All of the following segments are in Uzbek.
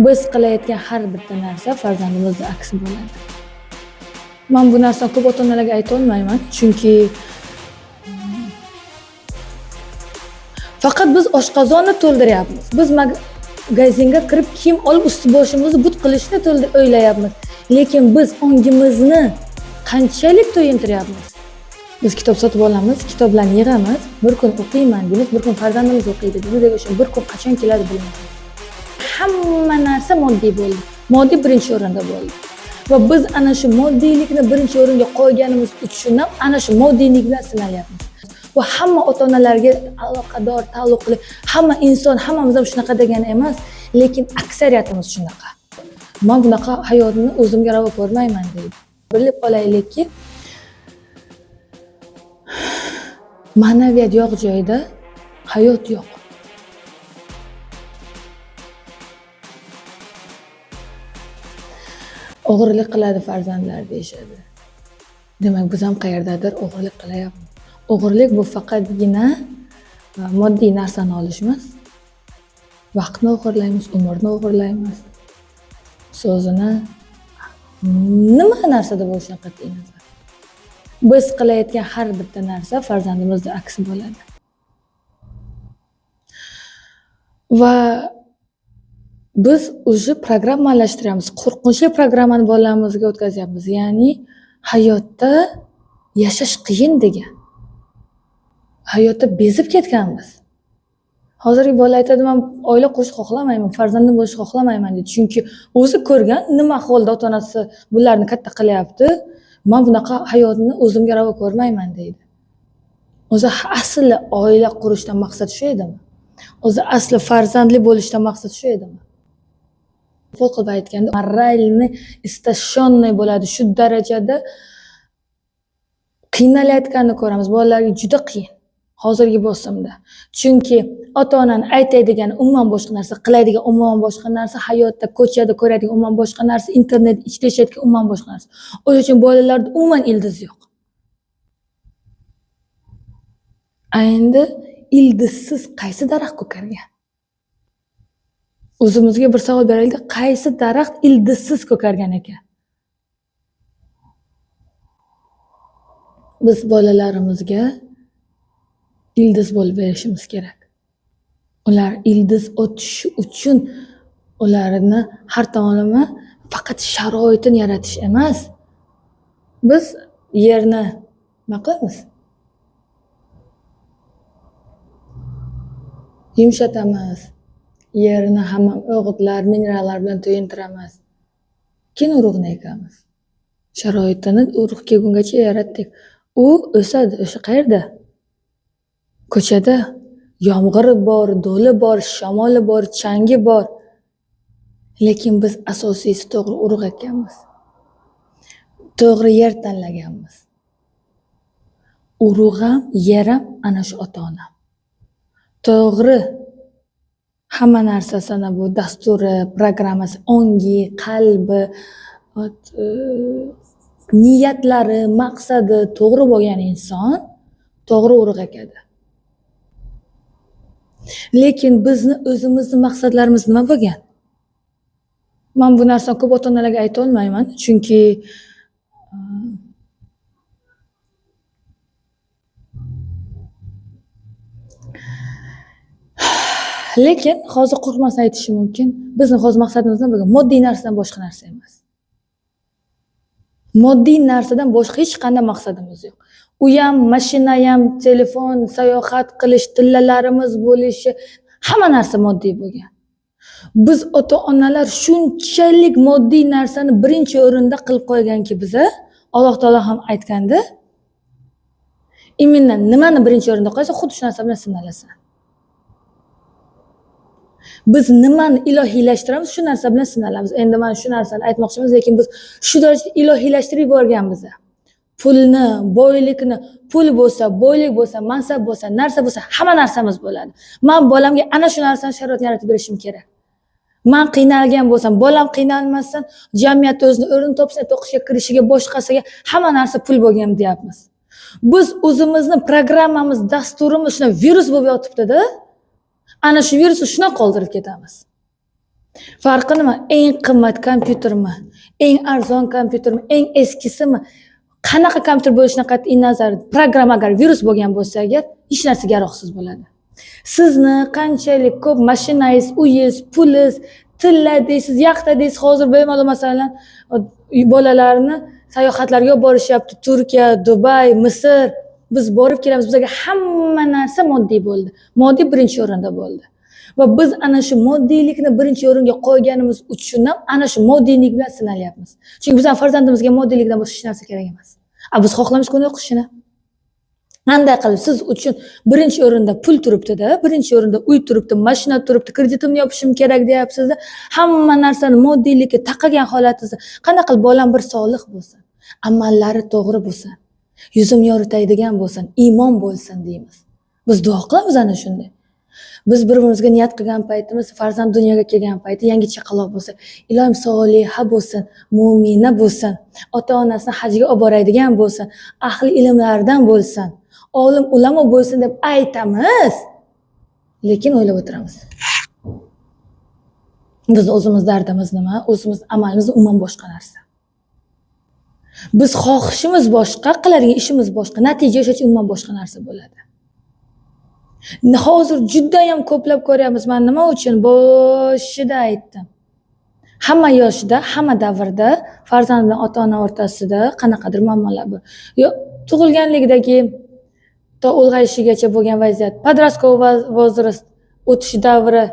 Biz qilayotgan har bitta narsa farzandimizning aksi bo'ladi. Men bu narsani ko'p ota-onalarga ayta olmayman, chunki faqat biz oshqozonni to'ldiryapmiz. Biz magazinga kirib kiyim olib usti boshimizni but qilishni o'ylayapmiz. Lekin biz ongimizni qanchalik to'yintiryapmiz? Biz kitob sotib olamiz, kitoblarni yig'amiz, bir kun o'qiyman deymiz, bir kun farzandimiz o'qiydi deymiz, o'sha bir kun qachon keladi bilmaymiz. Hamma narsa moddiy bo'ldi. Moddiy birinchi o'rinda bo'ldi. Va biz ana shu moddiylikni birinchi o'ringa qo'yganimiz uchun ham ana shu moddiylik bilan sinalyapmiz. Bu hamma ota-onalarga aloqador, taalluqli, hamma inson, hammamiz ham shunaqa degani emas, lekin aksariyatimiz shunaqa. Men bunaqa hayotni o'zimga ravo ko'rmayman deydi. Bilib qolaylikki, ma'naviyat yo'q joyda hayot yo'q. O'g'irlik qiladi farzandlar deyishadi. Demak, biz ham qayerdadir o'g'irlik qilyapmiz. O'g'irlik bu faqatgina moddiy narsani olish emas. Vaqtni o'g'irlaymiz, umrni o'g'irlaymiz. So'zini nima narsada bo'lishidan qat'iy nazar. Biz qilayotgan har bitta narsa farzandimizning aksi bo'ladi. Va biz o'zi programmalashtiramiz. Qo'rqinchli programmani bolalarimizga o'tkazyapmiz. Ya'ni hayotda yashash qiyin degan. Hayotda bezib ketganmiz. Hozirgi bola aytadi, men oila qurishni xohlamayman, farzandim bo'lishni xohlamayman deydi. Chunki o'zi ko'rgan nima ahvolda ota-onasi bularni katta qilyapti. Men bunaqa hayotni o'zimga ravo ko'rmayman deydi. O'zi asli oila qurishdan maqsad shu edimi? O'zi asli farzandli bo'lishdan maqsad shu edimi? Qilib aytganda, moralni istashonnoy bo'ladi. Shu darajada qiynalayotganini ko'ramiz. Bolalarga juda qiyin hozirgi bosimda. Chunki ota-onani aytadigan umuman boshqa narsa, qiladigan umuman boshqa narsa, hayotda ko'chada ko'radigan umuman boshqa narsa, internet ichida ishlayotgan umuman boshqa narsa. O'shuning uchun bolalarda umuman ildiz yo'q. Endi ildizsiz qaysi daraxt ko'kargan? O'zimizga bir savol beraylik, qaysi daraxt ildizsiz ko'kargan ekan? Biz bolalarimizga ildiz bo'lib berishimiz kerak. Ular ildiz o'tishi uchun ularni har tomonlama faqat sharoitini yaratish emas. Biz yerni nima qilamiz? Yumshatamiz. Yerni hamma o'g'itlar, minerallar bilan to'yintiramiz. Keyin urug'ni ekamiz. Sharoitini urug' kelgungacha yaratdik. U o'sadi. O'sha qayerda? Ko'chada. Yomg'iri bor, do'li bor, shamoli bor, changi bor. Lekin biz asosiysi to'g'ri urug' ekkanmiz. To'g'ri yer tanlaganmiz. Urug' ham, yer ham ana shu ota-ona. To'g'ri hamma narsasini bu dasturi, programmasi, ongi, qalbi, niyatlari, maqsadi to'g'ri bo'lgan inson to'g'ri urug' ekadi. Lekin bizni o'zimizni maqsadlarimiz nima bo'lgan? Men bu narsani ko'p ota-onalarga ayta olmayman, chunki lekin hozir qo'rqmasdan aytishim mumkin. Bizni hozir maqsadimiz nima bo'lgan? Moddiy narsadan boshqa narsa emas. Moddiy narsadan boshqa hech qanday maqsadimiz yo'q. U ham, mashina ham, telefon, sayohat qilish, tillalarimiz bo'lishi, hamma narsa moddiy bo'lgan. Biz ota-onalar shunchalik moddiy narsani birinchi o'rinda qilib qo'yganki biza, Alloh taolo ham aytganda, immindan nimani birinchi o'rinda qo'ysa, xuddi shu narsa bilan sinalasan. Biz nimani ilohiylashtiramiz, shu narsa bilan sinalamiz. Endi men shu narsani aytmoqchiman, lekin biz shu darajada ilohiylashtirib yuborganmiz. Pulni, boylikni, pul bo'lsa, boylik bo'lsa, mansab bo'lsa, narsa bo'lsa, hamma narsamiz bo'ladi. Men bolamga ana shu narsani sharoit yaratib berishim kerak. Men qiynalgan bo'lsam, bolam qiynalmasdan, jamiyatda o'zini o'rin topsa, o'qishga kirishiga, boshqasiga hamma narsa pul bo'lgan deyapmiz. Biz o'zimizni programmamiz, dasturimiz shuna virus bo'lib yotibdi-da. Ana shu virusni shuna qoldirib ketamiz. Farqi nima? Eng qimmat kompyutermi? Eng arzon kompyutermi? Eng eskisimi? Qanaqa kompyuter bo'lishidan qat'iy nazar, programma agar virus bo'lgan bo'lsa agar, hech narsaga yaroqsiz bo'ladi. Sizni qanchalik ko'p mashinangiz, uyingiz, pulingiz, tilladingiz, yaxtadingiz, hozir bemalol masalan bolalarni sayohatlarga borishyapti. Turkiya, Dubay, Misr. Biz borib kelamiz. Bizga hamma narsa moddiy bo'ldi. Moddiy birinchi o'rinda bo'ldi. Va biz ana shu moddiylikni birinchi o'ringa qo'yganimiz uchun ham ana shu moddiylik bilan sinalyapmiz. Chunki bizning farzandimizga moddiylikdan boshqa hech narsa kerak emas. Biz xohlaymiz uni o'qishini. Qanday qilib siz uchun birinchi o'rinda pul turibdi-da, birinchi o'rinda uy turibdi, mashina turibdi, kreditimni yopishim kerak deyapsiz-da. Hamma narsani moddiylikka taqagan holatingizda qanday qilib bolam bir solih bo'lsin, amallari to'g'ri bo'lsin, yuzim yoritadigan bo'lsin, iymon bo'lsin deymiz. Biz duo qilamiz ana shunday. Biz bir-birimizga niyat qilgan paytimiz, farzand dunyoga kelgan payti yangi chaqaloq bo'lsa, ilohim soliha bo'lsin, mu'mina bo'lsin, ota-onasini hajga olib boradigan bo'lsin, ahli ilmlardan bo'lsin, olim ulamo bo'lsin deb aytamiz. Lekin o'ylab o'tiramiz. Biz o'zimiz dardimiz nima? O'zimiz amalimiz umuman boshqa narsa. Biz xohishimiz boshqa, qiladigan ishimiz boshqa, natija o'sha umuman boshqa narsa bo'ladi. Hozir juda ham ko'plab ko'ryapmiz. Men nima uchun boshida aytdim. Hamma yoshda, hamma davrda farzand bilan ota-ona o'rtasida qanaqadir muammolar bor. Yo, tug'ilganlikdagi to ulg'ayishigacha bo'lgan vaziyat, подростковый возраст o'tish davri,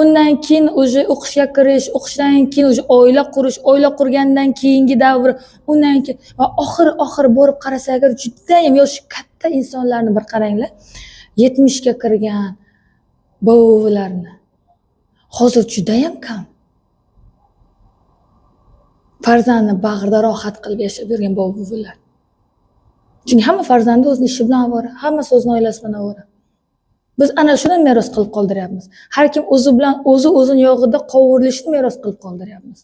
undan keyin o'zi o'qishga kirish, o'qishdan keyin o'zi oila qurish, oila qurgandan keyingi davr, undan keyin va oxiri borib qarasak agar juda ham yoshi katta insonlarni bir qaranglar. 70 ga kirgan buvilarni hozir juda ham kam. Farzandni bag'rida rohat qilib yashab yurgan buvilar. Chunki hamma farzandi o'zining ishi bilan ovora, hammasi o'zining oilasi bilan ovora. Biz ana shuni meros qilib qoldiryapmiz. Har kim o'zi bilan o'zini yog'ida qovurilishni meros qilib qoldiryapmiz.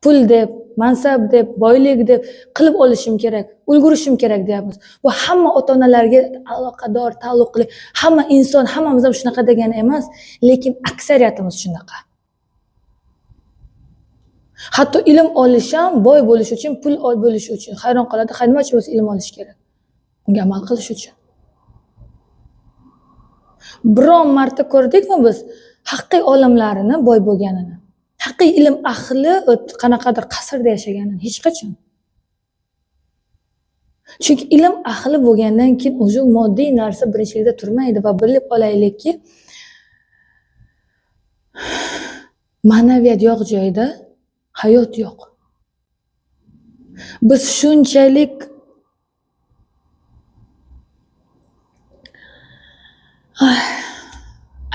Pul deb, mansab deb, boylik deb qilib olishim kerak, ulgurishim kerak deyapmiz. Bu hamma ota-onalarga aloqador, taalluqli, hamma inson, hammamiz ham shunaqa degani emas, lekin aksariyatimiz shunaqa. Hatto ilm olish ham boy bo'lish uchun, pul bo'lish uchun hayron qoladi. Nima uchun o'zi ilm olish kerak? Unga amal qilish uchun. Biron marta ko'rdikmi biz haqiqiy olimlarini boy bo'lganini? Haqiqiy ilm ahli qanaqadir qasrda yashaganini hech qachon. Chunki ilm ahli bo'lgandan keyin o'zi moddiy narsa birinchilikda turmaydi va bilib olaylikki, ma'naviyat yo'q joyda hayot yo'q. Biz shunchalik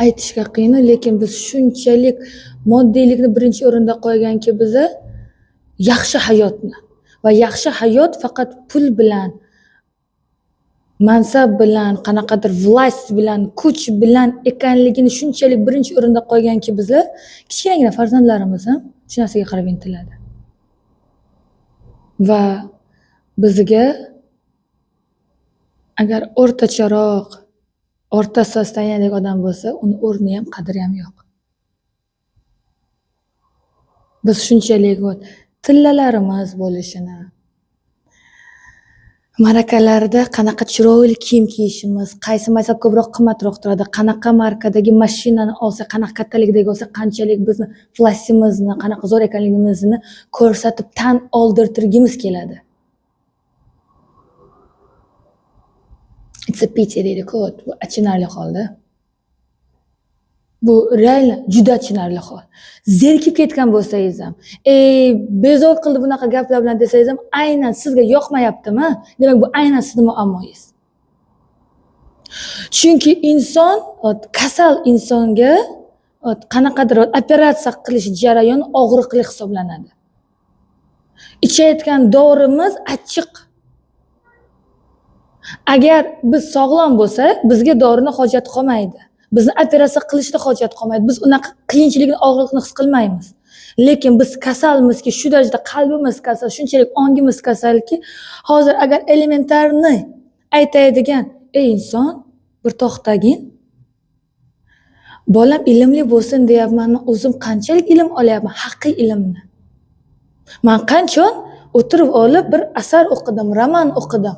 aytishga qiyin, lekin biz shunchalik moddiylikni birinchi o'rinda qo'yganki biza yaxshi hayotni va yaxshi hayot faqat pul bilan, mansab bilan, qanaqadir vlast bilan, kuch bilan ekanligini shunchalik birinchi o'rinda qo'yganki bizlar kichkinagina farzandlarimiz ham shu narsaga qarab intiladi. Va bizga agar o'rtacharoq, o'rta sostaniyadagi odam bo'lsa, uni o'rni ham, qadri ham yo'q. Biz shunchalik tillalarimiz bo'lishini, marakalarda qanaqa chiroyli kiyim kiyishimiz, qaysi mansab ko'proq qimmatroq turadi, qanaqa markadagi mashinani olsa, qanaqa kattalikdagi olsa, qanchalik bizni flastimizni, qanaqa zo'r ekanligimizni ko'rsatib tan oldirtirgimiz keladi. It's a pity deydi-ku, bu achinarli holda. Bu real juda achinarli hol. Zerikib ketgan bo'lsangiz ham, bezor qildi bunaqa gaplar bilan desangiz ham, aynan sizga yoqmayaptimi? Demak, bu aynan sizning muammoyingiz. Chunki inson, kasal insonga qanaqadir operatsiya qilish jarayoni og'riqli hisoblanadi. Ichayotgan dorimiz achchiq. Agar biz sog'lom bo'lsak, bizga dorining hojati qolmaydi. Bizni operatsiya qilishda hojat qolmaydi. Biz unaqa qiyinchilikni, og'riqni his qilmaymiz. Lekin biz kasalmizki, shu darajada qalbimiz kasal, shunchalik ongimiz kasalki, hozir agar elementarni aytadigan, ey inson, bir to'xtagin. Bolam ilmli bo'lsin deyapman, o'zim qanchalik ilm olyapman, haqiqiy ilmni. Men qanchon o'tirib olib bir asar o'qidim, roman o'qidim.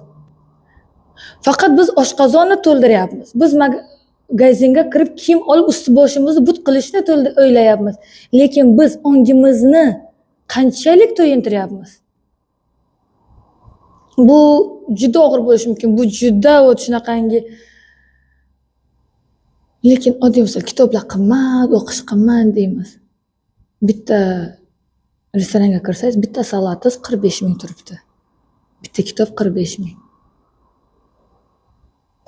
Faqat biz oshqozonni to'ldiryapmiz. Biz magazinga kirib kiyim olib usti boshimizni but qilishni o'ylayapmiz. Lekin biz ongimizni qanchalik to'yintiryapmiz? Bu juda og'ir bo'lishi mumkin. Bu juda shunaqangi. Lekin oddiy misol kitoblar qimmat, o'qish qimmat deymiz. Bitta restoranga kirsangiz, bitta salatingiz 45 ming turibdi. Bitta kitob 45 ming.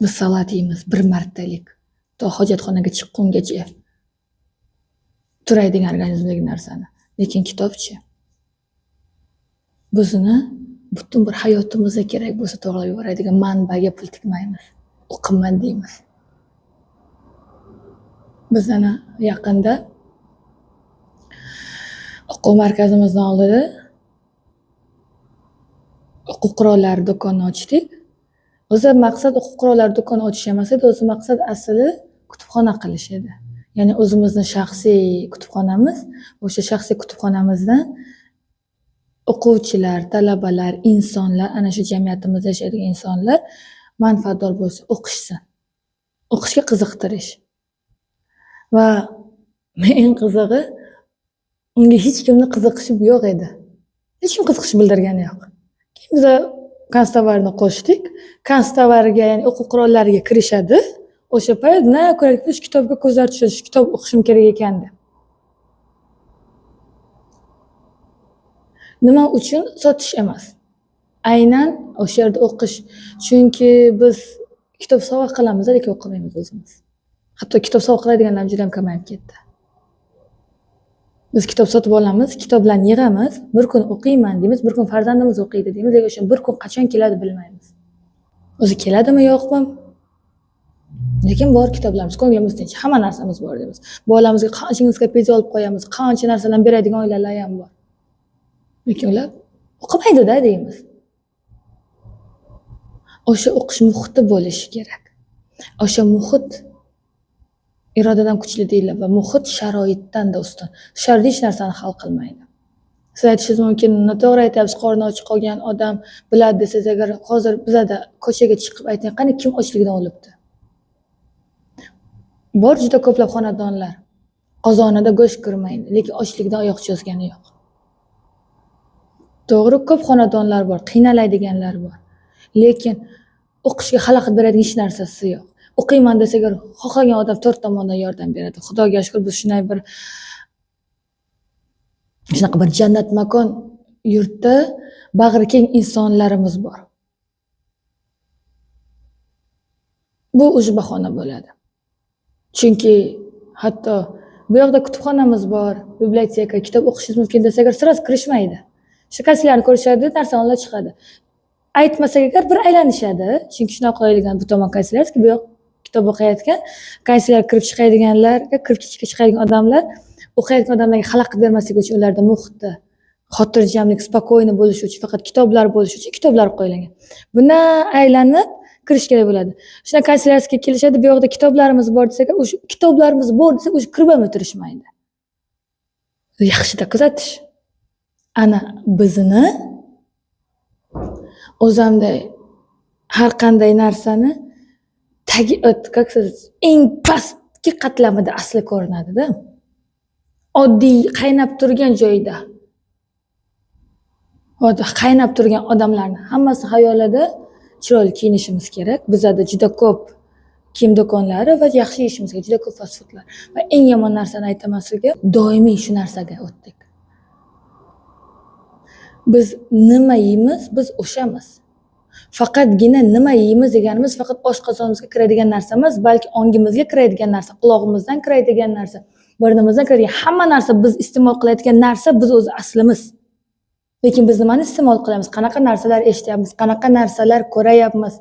Biz salat yeymiz bir martalik. To hojatxonaga chiqqungacha turaydigan organizmdagi narsani. Lekin kitobchi bizni butun bir hayotimizga kerak bo'lsa to'g'rilab yuboradigan manbaga pul tikmaymiz. U qimmat deymiz. Biz ana yaqinda o'quv markazimizning oldida o'quv qurollari do'konini ochdik. O'zi maqsad o'quv qurollari do'koni ochish emas edi, o'zi maqsad asli kutubxona qilish edi. Ya'ni o'zimizning shaxsiy kutubxonamiz, o'sha shaxsiy kutubxonamizdan o'quvchilar, talabalar, insonlar, ana shu jamiyatimizda yashaydigan insonlar manfaatdor bo'lsa, o'qishsin. O'qishga qiziqtirish. Va eng qizig'i, unga hech kimni qiziqishi yo'q edi. Hech kim qiziqish bildirgani yo'q. Keyin biz konstovarni qo'shdik. Konstovarga, ya'ni o'quv qurollariga kirishadi. O'sha payt na kerak, shu kitobga ko'zlar tushadi, shu kitob o'qishim kerak ekan deb. Nima uchun sotish emas? Aynan o'sha yerda o'qish. Chunki biz kitob sovg'a qilamiz, lekin o'qimaymiz o'zimiz. Hatto kitob sovg'a qiladiganlar juda ham kamayib ketdi. Biz kitob sotib olamiz, kitoblarni yig'amiz, bir kun o'qiyman deymiz, bir kun farzandimiz o'qiydi deymiz, lekin o'sha bir kun qachon keladi bilmaymiz. O'zi keladimi yo'qmi? Lekin bor kitoblarimiz, ko'nglimiz tinch, hamma narsamiz bor deymiz. Bolamizga qancha ensiklopediya olib qo'yamiz, qancha narsalarni beradigan oilalar ham bor. Lekin ular o'qimaydi-da deymiz. O'sha o'qish muhiti bo'lishi kerak. O'sha muhit irodadan kuchli deyiladi va muhit sharoitdan-da ustun. Sharoit hech narsani hal qilmaydi. Siz aytishingiz mumkin, noto'g'ri aytyapsiz, qorni och qolgan odam biladi desangiz, agar hozir bizada ko'chaga chiqib ayting, qani kim ochlikdan o'libdi? Bor juda ko'plab xonadonlar. Qozonida go'sht kirmaydi, lekin ochlikdan oyoq cho'zgani yo'q. To'g'ri, ko'p xonadonlar bor, qiynaladiganlar bor. Lekin o'qishga xalaqit beradigan hech narsasi yo'q. O'qiyman desaga xohlagan odam 4 tomondan yordam beradi. Xudoga shukr, biz shunday bir shunaqa bir jannat makon yurtda bag'ri keng insonlarimiz bor. Bu o'zi bahona bo'ladi. Chunki hatto bu yoqda kutubxonamiz bor, biblioteka, kitob o'qishingiz mumkin desaga sirasi kirishmaydi. Shu kaslarni ko'rishadi, narsani olib chiqadi. Aytmasak agar bir aylanishadi. Chunki shunaqa qo'yilgan bu tomon kanslerski, bu yoq kitob o'qiyotgan, kansler kirib chiqadiganlarga, kirib chiqadigan odamlar, o'qiyotgan odamlarga xalaqit bermaslik uchun ularda muhitda xotirjamlik, spokойно bo'lish uchun, faqat kitoblar bo'lish uchun kitoblar qo'yilgan. Bundan aylanib kirish kerak bo'ladi. Shuna kanslerskiga kelishadi, bu yoqda kitoblarimiz bor desak, o'sha kitoblarimiz bor desa, o'sha kirib ham o'tirishmaydi. Yaxshida kuzatish. Ana bizni o'zimday har qanday narsani tagi eng pastki qatlamida asli ko'rinadi-da. Oddiy qaynab turgan joyda. Qaynab turgan odamlarni hammasi xayolida chiroyli kiyinishimiz kerak. Bizda juda ko'p kiyim do'konlari va yaxshi yeyishimiz kerak, juda ko'p fast foodlar. Va eng yomon narsani aytaman sizga, doimiy shu narsaga o'tdik. Biz nima yeymiz, biz o'shamiz. Faqatgina nima yeymiz deganimiz faqat oshqozonimizga kiradigan narsa emas, balki ongimizga kiradigan narsa, qulog'imizdan kiradigan narsa, burnimizdan kiradigan hamma narsa, biz iste'mol qilayotgan narsa biz o'z aslimiz. Lekin biz nimani iste'mol qilamiz? Qanaqa narsalar eshityapmiz? Qanaqa narsalar ko'rayapmiz?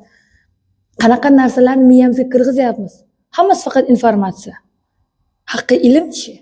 Qanaqa narsalarni miyamizga kirg'izyapmiz? Hammasi faqat informatsiya. Haqiqiy ilmchi?